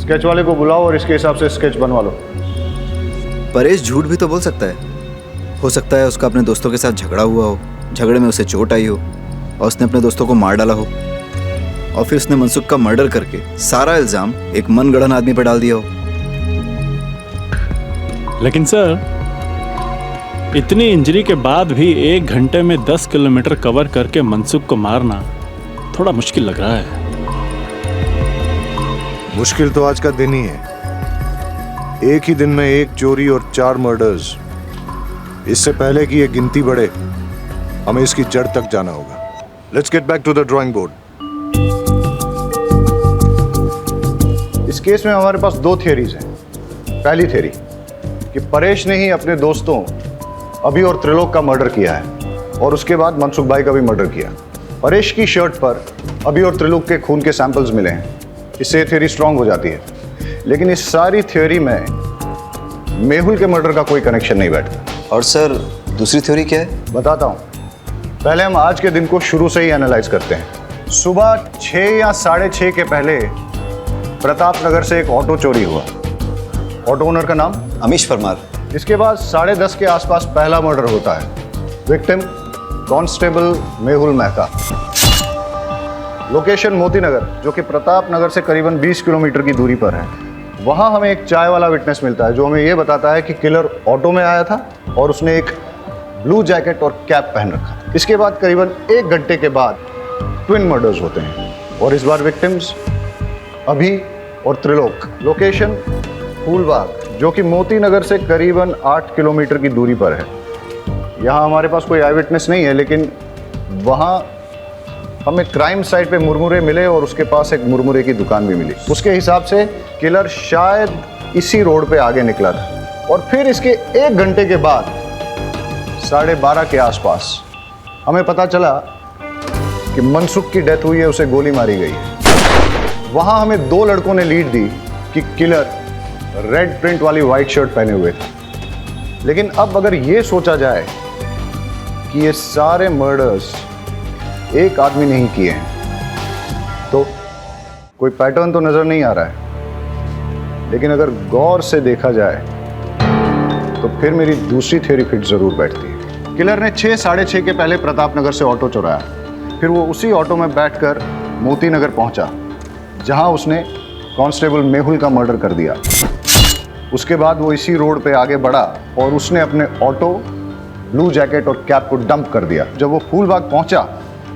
स्केच वाले को बुलाओ और इसके हिसाब से स्केच बनवा लो। परेश झूठ भी तो बोल सकता है। हो सकता है उसका अपने दोस्तों के साथ झगड़ा हुआ हो, झगड़े में उसे चोट आई हो और उसने अपने दोस्तों को मार डाला हो, और फिर उसने मनसुख का मर्डर करके सारा इल्जाम एक मनगढ़ंत आदमी पर डाल दिया हो। लेकिन सर, इतनी इंजरी के बाद भी 1 घंटे में 10 किलोमीटर कवर करके मनसुख को मारना थोड़ा मुश्किल लग रहा है। मुश्किल तो आज का दिन ही है। एक ही दिन में 1 चोरी और 4 मर्डर्स। इससे पहले कि ये गिनती बढ़े, हमें इसकी जड़ तक जाना होगा। Let's get back to the drawing board. इस केस में हमारे पास 2 थियरीज हैं। पहली थियरी कि परेश ने ही अपने दोस्तों अभी और त्रिलोक का मर्डर किया है और उसके बाद मनसुख भाई का भी मर्डर किया। परेश की शर्ट पर अभी और त्रिलोक के खून के सैंपल्स मिले हैं, इससे थियरी स्ट्रांग हो जाती है। लेकिन इस सारी थियरी में मेहुल के मर्डर का कोई कनेक्शन नहीं बैठता। और सर, दूसरी थ्योरी क्या है? बताता हूँ। पहले हम आज के दिन को शुरू से ही एनालाइज करते हैं। सुबह 6 या 6:30 के पहले प्रताप नगर से एक ऑटो चोरी हुआ। ऑटो ओनर का नाम अमीश परमार। इसके बाद 10:30 के आसपास पहला मर्डर होता है। Victim constable Mehul Mehta. Location Moti Nagar, जो कि प्रताप नगर से करीबन 20 किलोमीटर की दूरी पर है। वहाँ हमें एक चाय वाला विटनेस मिलता है जो हमें ये बताता है कि किलर ऑटो में आया था और उसने एक ब्लू जैकेट और कैप पहन रखा। इसके बाद करीबन 1 घंटे के बाद ट्विन मर्डर्स होते हैं और इस बार विक्टिम्स अभी और त्रिलोक। लोकेशन फूलबाग, जो कि मोती नगर से करीबन 8 किलोमीटर की दूरी पर है। यहाँ हमारे पास कोई आई विटनेस नहीं है, लेकिन वहाँ हमें क्राइम साइट पे मुरमुरे मिले और उसके पास एक मुरमुरे की दुकान भी मिली। उसके हिसाब से किलर शायद इसी रोड पे आगे निकला था और फिर इसके 1 घंटे के बाद 12:30 के आसपास हमें पता चला कि मनसुख की डेथ हुई है, उसे गोली मारी गई है। वहाँ हमें 2 लड़कों ने लीड दी कि किलर रेड प्रिंट वाली वाइट शर्ट पहने हुए थे। लेकिन अब अगर ये सोचा जाए कि ये सारे मर्डर्स एक आदमी ने ही किए हैं, तो कोई पैटर्न तो नजर नहीं आ रहा है। लेकिन अगर गौर से देखा जाए तो फिर मेरी दूसरी थ्योरी फिट जरूर बैठती है। किलर ने 6, 6:30 के पहले प्रताप नगर से ऑटो चुराया। फिर वो उसी ऑटो में बैठकर मोती नगर पहुंचा, जहां उसने कांस्टेबल मेहुल का मर्डर कर दिया। उसके बाद वो इसी रोड पे आगे बढ़ा और उसने अपने ऑटो, ब्लू जैकेट और कैप को डंप कर दिया। जब वो फूलबाग पहुंचा,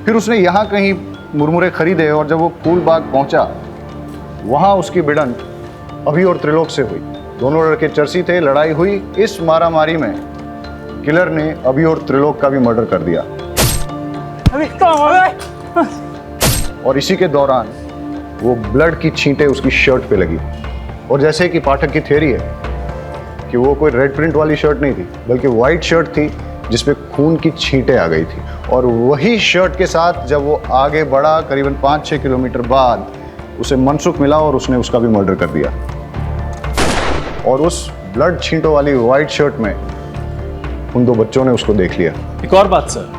फिर उसने यहाँ कहीं मुरमुरे खरीदे और जब वो फूलबाग पहुंचा, वहाँ उसकी भिड़ंत अभी और त्रिलोक से हुई। दोनों लड़के चर्सी थे, लड़ाई हुई। इस मारामारी में किलर ने अभी और त्रिलोक का भी मर्डर कर दिया। और इसी के दौरान वो ब्लड की छींटें उसकी शर्ट पे लगी। और जैसे कि पाठक की थ्योरी है कि वो कोई रेड प्रिंट वाली शर्ट नहीं थी, बल्कि वाइट शर्ट थी जिसपे खून की छींटें आ गई थी। और वही शर्ट के साथ जब वो आगे बढ़ा, करीबन 5-6 किलोमीटर बाद उसे मनसुख मिला और उसने उसका भी मर्डर कर दिया। और उस ब्लड छींटों वाली व्हाइट शर्ट में उन दो बच्चों ने उसको देख लिया। एक और बात सर,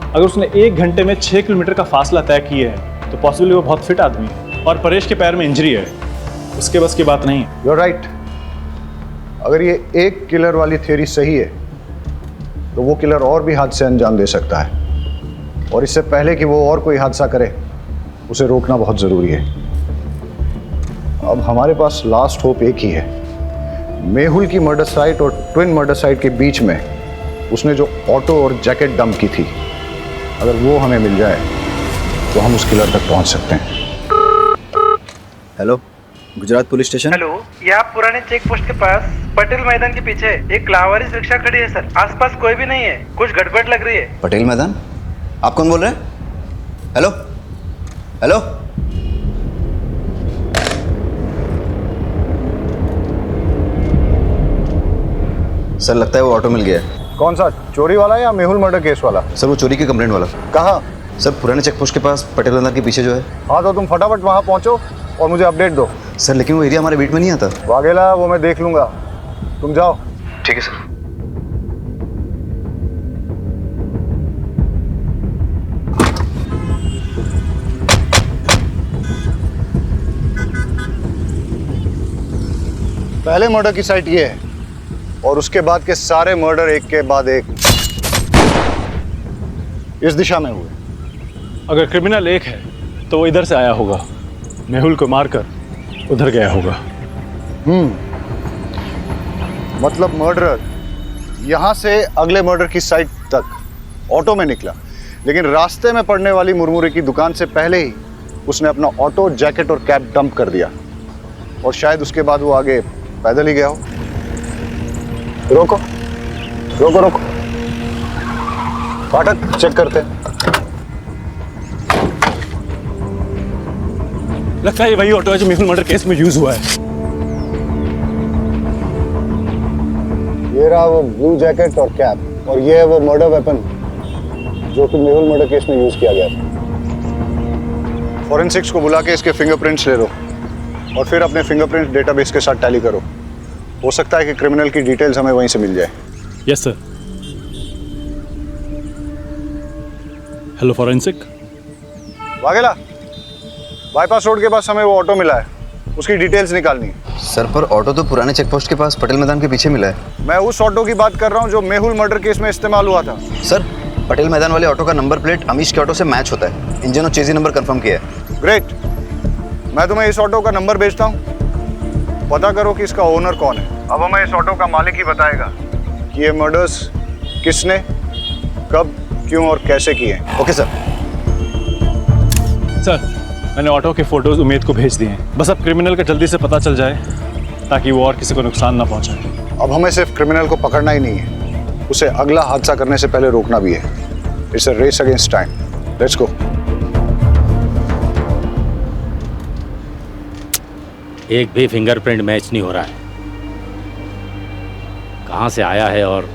अगर उसने 1 घंटे में 6 किलोमीटर का फासला तय किया है तो पॉसिबली वो बहुत फिट आदमी है और परेश के पैर में इंजरी है, उसके बस की बात नहीं है। You are right. अगर ये एक किलर वाली थ्योरी सही है तो वो किलर और भी हादसे अंजाम दे सकता है, और इससे पहले कि वो और कोई हादसा करे उसे रोकना बहुत ज़रूरी है। अब हमारे पास लास्ट होप एक ही है। मेहुल की मर्डर साइट और ट्विन मर्डर साइट के बीच में उसने जो ऑटो और जैकेट डंप की थी, अगर वो हमें मिल जाए तो हम उस किलर तक पहुंच सकते हैं। Hello, Gujarat police station. Hello, ये आप पुराने चेक पोस्ट के पास पटेल मैदान के पीछे एक लावारिस रिक्शा खड़ी है सर। आसपास कोई भी नहीं है, कुछ गड़बड़ लग रही है। पटेल मैदान? आप कौन बोल रहे हैं? हेलो हेलो, सर लगता है वो ऑटो मिल गया है। कौन सा, चोरी वाला या मेहुल मर्डर केस वाला? सर वो चोरी की कंप्लेंट वाला। कहाँ? सर पुराने चेक पोस्ट के पास पटेल मैदान के पीछे जो है। हाँ तो तुम फटाफट वहाँ पहुँचो और मुझे अपडेट दो। सर लेकिन वो एरिया हमारे बीट में नहीं आता। वाघेला, वो मैं देख लूंगा, तुम जाओ। ठीक है सर। पहले मर्डर की साइट ये है और उसके बाद के सारे मर्डर एक के बाद एक इस दिशा में हुए। अगर क्रिमिनल एक है तो वो इधर से आया होगा, मेहुल को मारकर उधर गया होगा। मतलब मर्डरर यहाँ से अगले मर्डर की साइट तक ऑटो में निकला, लेकिन रास्ते में पड़ने वाली मुरमुरे की दुकान से पहले ही उसने अपना ऑटो, जैकेट और कैप डंप कर दिया, और शायद उसके बाद वो आगे पैदल ही गया हो। रोको रोको रोको, फाटक चेक करते हैं। लगता है ये वही ऑटो है जो मेहुल मर्डर केस में यूज हुआ है। ये रहा वो ब्लू जैकेट और कैप, और ये है वो मर्डर वेपन जो कि मेहुल मर्डर केस में यूज किया गया था। फॉरेंसिक्स को बुला के इसके फिंगरप्रिंट्स ले लो और फिर अपने फिंगरप्रिंट डेटाबेस के साथ टैली करो। हो सकता है कि क्रिमिनल की डिटेल्स हमें वहीं से मिल जाए। Yes sir. Hello forensic. Vaghela, bypass road के पास हमें वो ऑटो मिला है, उसकी डिटेल्स निकालनी है। सर पर ऑटो तो पुराने चेक पोस्ट के पास पटेल मैदान के पीछे मिला है। मैं उस ऑटो की बात कर रहा हूँ जो मेहुल मर्डर केस में इस्तेमाल हुआ था। सर पटेल मैदान वाले ऑटो का नंबर प्लेट अमीश के ऑटो से मैच होता है। इंजन और चेजी नंबर कंफर्म किया है। ग्रेट, मैं तुम्हें इस ऑटो का नंबर भेजता हूँ, पता करो कि इसका ओनर कौन है। अब हमें इस ऑटो का मालिक ही बताएगा कि ये मर्डर्स किसने, कब, क्यों और कैसे किए। Okay sir. सर मैंने ऑटो के फोटोज उमेद को भेज दिए हैं, बस अब क्रिमिनल का जल्दी से पता चल जाए ताकि वो और किसी को नुकसान ना पहुंचाए। अब हमें सिर्फ क्रिमिनल को पकड़ना ही नहीं है, उसे अगला हादसा करने से पहले रोकना भी है। It's a race against time. Let's go. एक भी फिंगरप्रिंट मैच नहीं हो रहा है। कहाँ से आया है और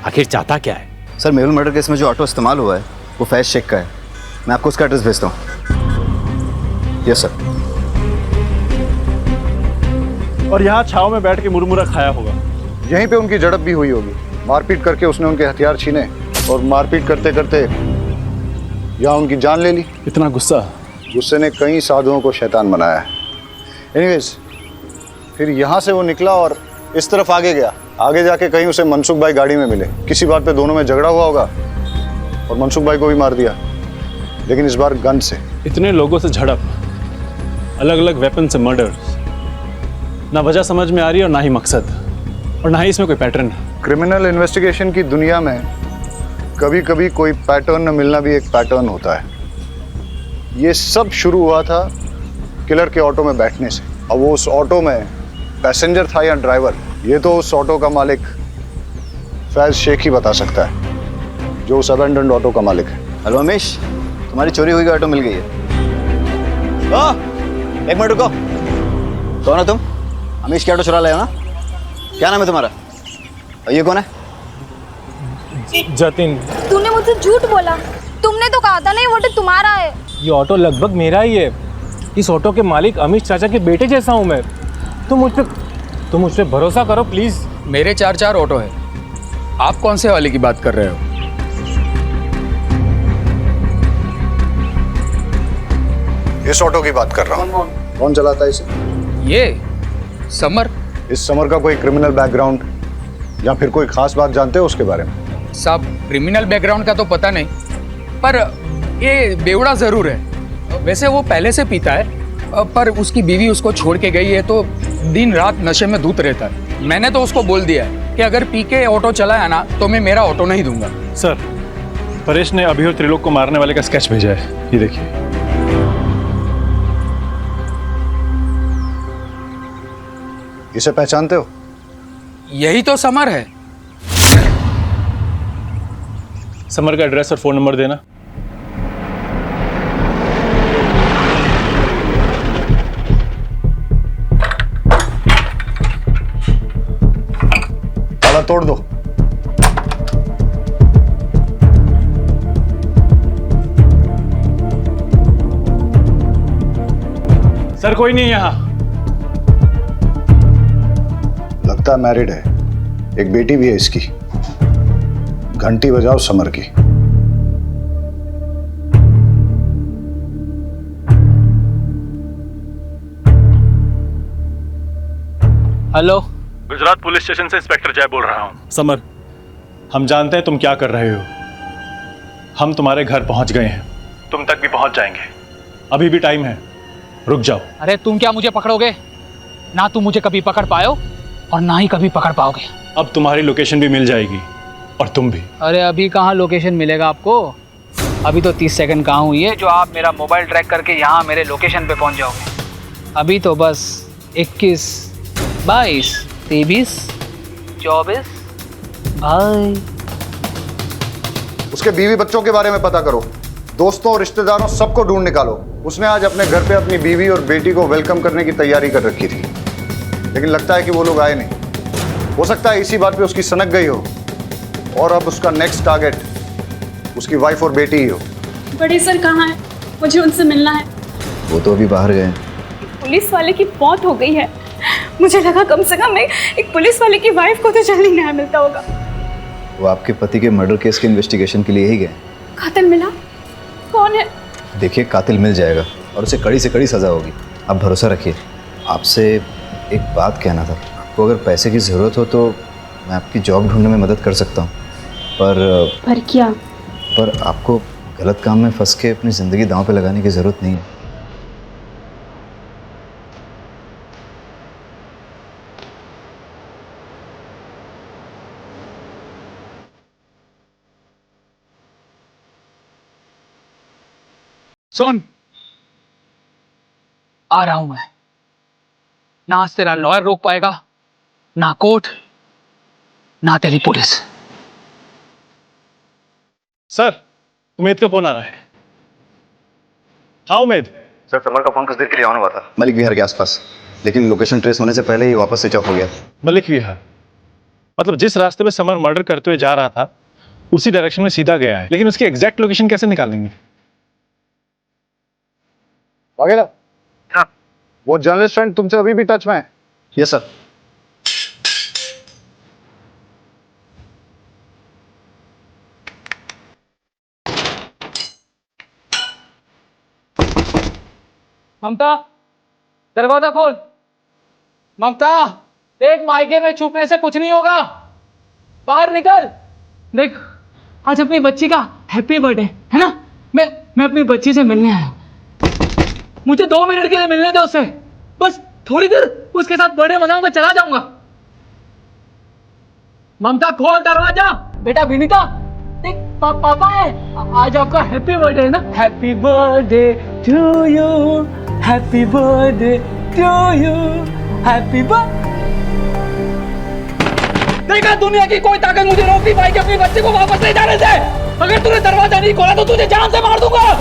आखिर चाहता क्या है? सर मेहुल मर्डर केस में जो ऑटो इस्तेमाल हुआ है वो फैज शेख का है। मैं आपको उसका एड्रेस भेजता हूँ। Yes sir. और यहाँ छाव में बैठ के मुरमुरा खाया होगा। यहीं पे उनकी झड़प भी हुई होगी। मारपीट करके उसने उनके हथियार छीने और मारपीट करते करते यहाँ उनकी जान ले ली। इतना गुस्सा? गुस्से ने कई साधुओं को शैतान बनाया है। एनीवेज, फिर यहाँ से वो निकला और इस तरफ आगे गया। आगे जाके कहीं उसे मनसुख भाई गाड़ी में मिले। किसी बात पे दोनों में झगड़ा हुआ होगा और मनसुख भाई को भी मार दिया, लेकिन इस बार गन से। इतने लोगों से झड़प, अलग अलग वेपन से मर्डर्स, ना वजह समझ में आ रही है और ना ही मकसद, और ना ही इसमें कोई पैटर्न। क्रिमिनल इन्वेस्टिगेशन की दुनिया में कभी कभी कोई पैटर्न न मिलना भी एक पैटर्न होता है। ये सब शुरू हुआ था किलर के ऑटो में बैठने से। अब वो उस ऑटो में पैसेंजर था या ड्राइवर, ये तो उस ऑटो का मालिक फैज शेख ही बता सकता है, जो उस अबेंडन्ड ऑटो का मालिक है। हेलो अमीश, तुम्हारी चोरी हुई ऑटो मिल गई है। एक मिनट रुको। कौन है तुम? अमीश की ऑटो चुरा लाए हो ना? क्या नाम है तुम्हारा? और ये कौन है? जतिन। तूने मुझसे झूठ बोला। तुमने तो कहा था ना ये ऑटो तुम्हारा है। ये ऑटो लगभग मेरा ही है। इस ऑटो के मालिक अमित चाचा के बेटे जैसा हूँ मैं। तुम मुझ पे भरोसा करो प्लीज। मेरे 4 ऑटो है, आप कौन से वाले की बात कर रहे हो? इस ऑटो की बात कर रहा हूँ। कौन चलाता है इसे? ये समर। इस समर का कोई क्रिमिनल बैकग्राउंड या फिर कोई खास बात जानते हो उसके बारे में? साहब, क्रिमिनल बैकग्राउंड का तो पता नहीं, पर ये बेवड़ा जरूर है। वैसे वो पहले से पीता है, पर उसकी बीवी उसको छोड़ के गई है तो दिन रात नशे में धूत रहता है। मैंने तो उसको बोल दिया है कि अगर पी के ऑटो चलाया ना तो मैं मेरा ऑटो नहीं दूंगा। सर, परेश ने अभी और त्रिलोक को मारने वाले का स्केच भेजा है, ये देखिए। इसे पहचानते हो? यही तो समर है। समर का एड्रेस और फोन नंबर देना। ताला तोड़ दो। सर, कोई नहीं यहाँ। लगता है मैरिड है, एक बेटी भी है इसकी। घंटी बजाओ समर की। हेलो, गुजरात पुलिस स्टेशन से इंस्पेक्टर जय बोल रहा हूँ। समर, हम जानते हैं तुम क्या कर रहे हो। हम तुम्हारे घर पहुंच गए हैं, तुम तक भी पहुंच जाएंगे। अभी भी टाइम है, रुक जाओ। अरे तुम क्या मुझे पकड़ोगे? ना तुम मुझे कभी पकड़ पाओ और ना ही कभी पकड़ पाओगे। अब तुम्हारी लोकेशन भी मिल जाएगी और तुम भी। अरे अभी कहाँ लोकेशन मिलेगा आपको? अभी तो 30 सेकंड कहाँ हुई है जो आप मेरा मोबाइल ट्रैक करके यहाँ मेरे लोकेशन पे पहुँच जाओगे। अभी तो बस 21, 22, 23, 24 भाई। उसके बीवी बच्चों के बारे में पता करो, दोस्तों और रिश्तेदारों सबको ढूंढ निकालो। उसने आज अपने घर पे अपनी बीवी और बेटी को वेलकम करने की तैयारी कर रखी थी, लेकिन लगता है कि वो लोग आए नहीं। हो सकता है इसी बात पे उसकी सनक गई हो और अब उसका नेक्स्ट टारगेट उसकी वाइफ और बेटी ही हो। बड़े सर कहाँ हैं? मुझे उनसे मिलना है। वो तो अभी बाहर गए। पुलिस वाले की मौत हो गई है। मुझे लगा कम से कम एक पुलिस वाले की वाइफ को तो जल्दी न्याय मिलता होगा। वो आपके पति के मर्डर केस के इन्वेस्टिगेशन के लिए ही गए। कातिल मिला? कौन है? देखिए, कातिल मिल जाएगा और उसे कड़ी से कड़ी सजा होगी। आप भरोसा रखिए। आपसे एक बात कहना था। आपको अगर पैसे की ज़रूरत हो तो मैं आपकी जॉब ढूंढने में मदद कर सकता हूँ, पर क्या? पर आपको गलत काम में फंस के अपनी ज़िंदगी दांव पे लगाने की ज़रूरत नहीं है। सुन, आ रहा हूं मैं। ना आज तेरा लॉयर रोक पाएगा, ना कोर्ट, ना तेरी पुलिस। सर, उमेद का फोन आ रहा है। हाँ उमेद। सर, समर का फोन कुछ देर के लिए ऑन हुआ था मलिक विहार के आसपास, लेकिन लोकेशन ट्रेस होने से पहले ही वापस स्विच ऑफ हो गया। मलिक विहार मतलब जिस रास्ते में समर मर्डर करते हुए जा रहा था उसी डायरेक्शन में सीधा गया है, लेकिन उसकी एग्जैक्ट लोकेशन कैसे निकालेंगे? वगैरह हाँ, वो जर्नलिस्ट फ्रेंड तुमसे अभी भी टच में है? Yes sir. ममता, दरवाजा खोल। ममता, देख, मायके में छुपने से कुछ नहीं होगा, बाहर निकल। देख, आज अपनी बच्ची का हैप्पी बर्थडे है ना। मैं अपनी बच्ची से मिलने आया। मुझे 2 मिनट के लिए मिलने दो उससे, बस थोड़ी देर उसके साथ बर्थडे मनाऊंगा, चला जाऊंगा। ममता, खोल दरवाजा। बेटा विनीता, देख, पापा है, आज आपका हैप्पी बर्थडे है ना। Happy birthday to you, happy birthday to you, happy birthday. देखा, दुनिया की कोई ताकत मुझे रोक नहीं पाएगी अपनी बच्चे को वापस ले जाने से। अगर तूने दरवाजा नहीं खोला तो तुझे जान से मार दूंगा।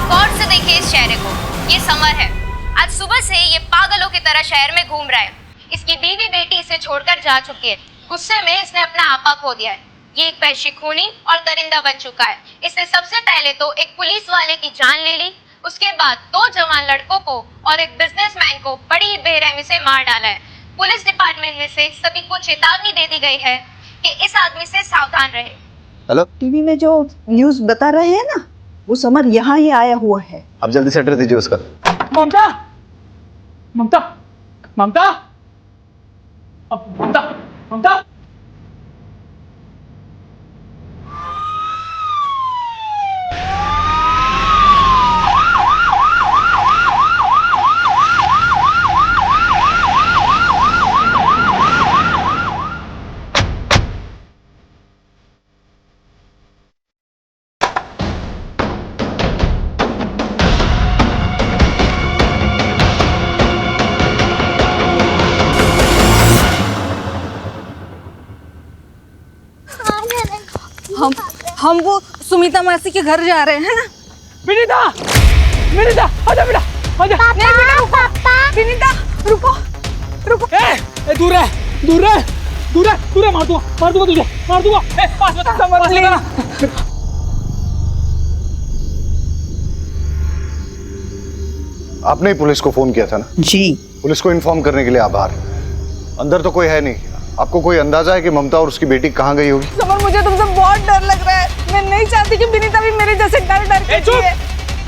गौर से देखिए इस चेहरे को, ये समर है। तरह शहर में घूम रहा है। इसकी बीवी बेटी इसे छोड़कर जा चुकी है। गुस्से में इसने अपना आपा खो दिया है। ये एक पैसे खूनी और दरिंदा बन चुका है। इसने सबसे पहले तो एक पुलिस वाले की जान ले ली, उसके बाद 2 जवान लड़कों को और एक बिजनेसमैन को बड़ी बेरहमी से मार डाला है। पुलिस डिपार्टमेंट में से सभी को चेतावनी दे दी गई है कि इस आदमी से सावधान रहे। हेलो, टीवी में जो न्यूज़ बता रहे हैं ना, वो समर यहाँ ही आया हुआ है। आप जल्दी से एड्रेस दीजिए उसका। ममता, ममता, ममता, ममता, ममता। हम वो सुमिता मासी के घर जा रहे हैं ना। विनीता, विनीता, आजा बेटा, आजा। नहीं बेटा, पापा। विनीता, रुको, रुको। दूर है, दूर है, दूर है, दूर है, मार दूंगा तुझे, मार दूंगा। पास बता, पास बता। आपने ही पुलिस को फोन किया था ना? जी। पुलिस को इन्फॉर्म करने के लिए आभार। अंदर तो कोई है नहीं। आपको कोई अंदाजा है कि ममता और उसकी बेटी कहाँ गई होगी? समर, मुझे तुमसे बहुत डर लग रहा है। मैं नहीं चाहती कि विनीता भी मेरे जैसे डर के जिए।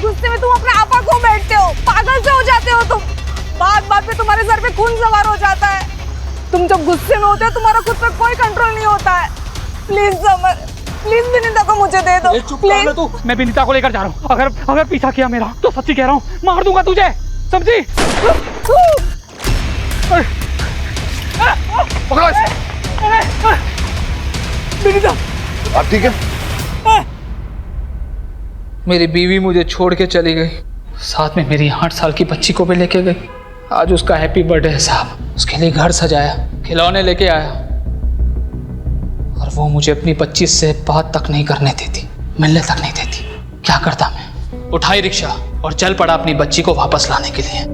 गुस्से में तुम अपने आपा को बैठते हो, पागल से हो जाते हो तुम। बात पे तुम्हारे सर पे खून सवार हो जाता है। तुम जब गुस्से में होते हो तुम्हारा खुद पर कोई कंट्रोल नहीं होता है। प्लीज समर, प्लीज विनीता को मुझे दे दो। प्लीज। तू, मैं विनीता को लेकर जा रहा हूँ। अगर पीछा किया मेरा तो सच्ची कह रहा हूँ, मार दूंगा तुझे, समझी? पकड़ो इसे। विनीता, आप ठीक है? मेरी बीवी मुझे छोड़ के चली गई, साथ में मेरी 8 साल की बच्ची को भी लेके गई। आज उसका हैप्पी बर्थडे है साहब। उसके लिए घर सजाया, खिलौने लेके आया, और वो मुझे अपनी 25 से बात तक नहीं करने देती, मिलने तक नहीं देती। क्या करता मैं? उठाई रिक्शा और चल पड़ा अपनी बच्ची को वापस लाने के लिए।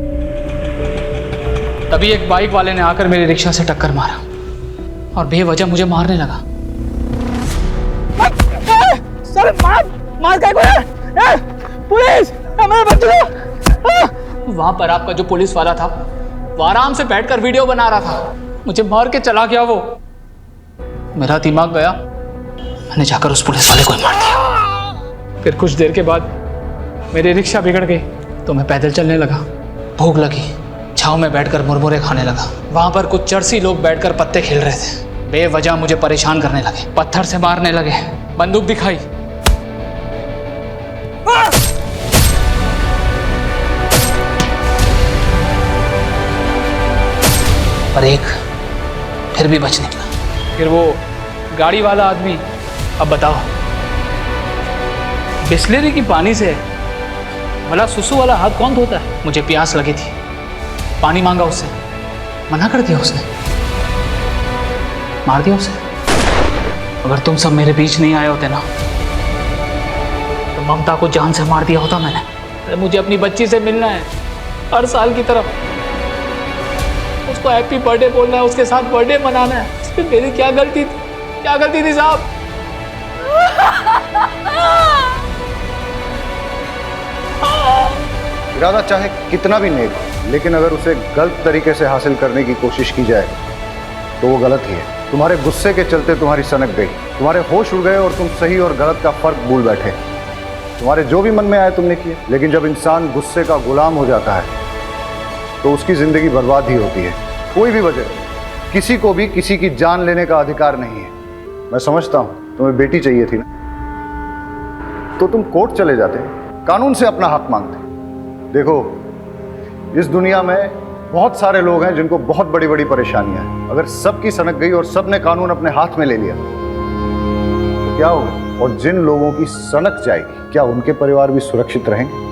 तभी एक बाइक वाले ने आकर मेरी रिक्शा से टक्कर मारा और बेवजह मुझे मारने लगा। सर, मार क्या है? पुलिस, हमारे बच्चे को। वहां पर आपका जो पुलिस वाला था वो आराम से बैठकर वीडियो बना रहा था, मुझे मार के चला गया वो। मेरा दिमाग गया, मैंने जाकर उस पुलिस वाले को ही मार दिया। फिर कुछ देर के बाद मेरी रिक्शा बिगड़ गई तो मैं पैदल चलने लगा। भूख लगी, छांव में बैठकर मुरमुरे खाने लगा। वहां पर कुछ चरसी लोग बैठकर पत्ते खेल रहे थे। बेवजह मुझे परेशान करने लगे, पत्थर से मारने लगे, बंदूक दिखाई। पर एक फिर भी बच निकला। फिर वो गाड़ी वाला आदमी, अब बताओ, बिस्लेरी की पानी से भला सुसु वाला हाथ कौन धोता है? मुझे प्यास लगी थी, पानी मांगा उससे, मना कर दिया उसने, मार दिया उसे। अगर तुम सब मेरे बीच नहीं आए होते ना तो ममता को जान से मार दिया होता मैंने। मुझे अपनी बच्ची से मिलना है हर साल की तरफ, उसको हैप्पी बर्थडे बोलना है, उसके साथ बर्थडे मनाना है। इसमें मेरी क्या गलती थी? क्या गलती थी साहब? इरादा चाहे कितना भी नेक हो, लेकिन अगर उसे गलत तरीके से हासिल करने की कोशिश की जाए तो वो गलत ही है। तुम्हारे गुस्से के चलते तुम्हारी सनक गई, तुम्हारे होश उड़ गए और तुम सही और गलत का फर्क भूल बैठे। तुम्हारे जो भी मन में आए तुमने किए, लेकिन जब इंसान गुस्से का गुलाम हो जाता है तो उसकी जिंदगी बर्बाद ही होती है। कोई भी वजह, किसी को भी किसी की जान लेने का अधिकार नहीं है। मैं समझता हूं तुम्हें बेटी चाहिए थी ना, तो तुम कोर्ट चले जाते, कानून से अपना हक मांगते। देखो, इस दुनिया में बहुत सारे लोग हैं जिनको बहुत बड़ी बड़ी परेशानियां हैं। अगर सबकी सनक गई और सबने कानून अपने हाथ में ले लिया तो क्या होगा? और जिन लोगों की सनक जाएगी, क्या उनके परिवार भी सुरक्षित रहेंगे?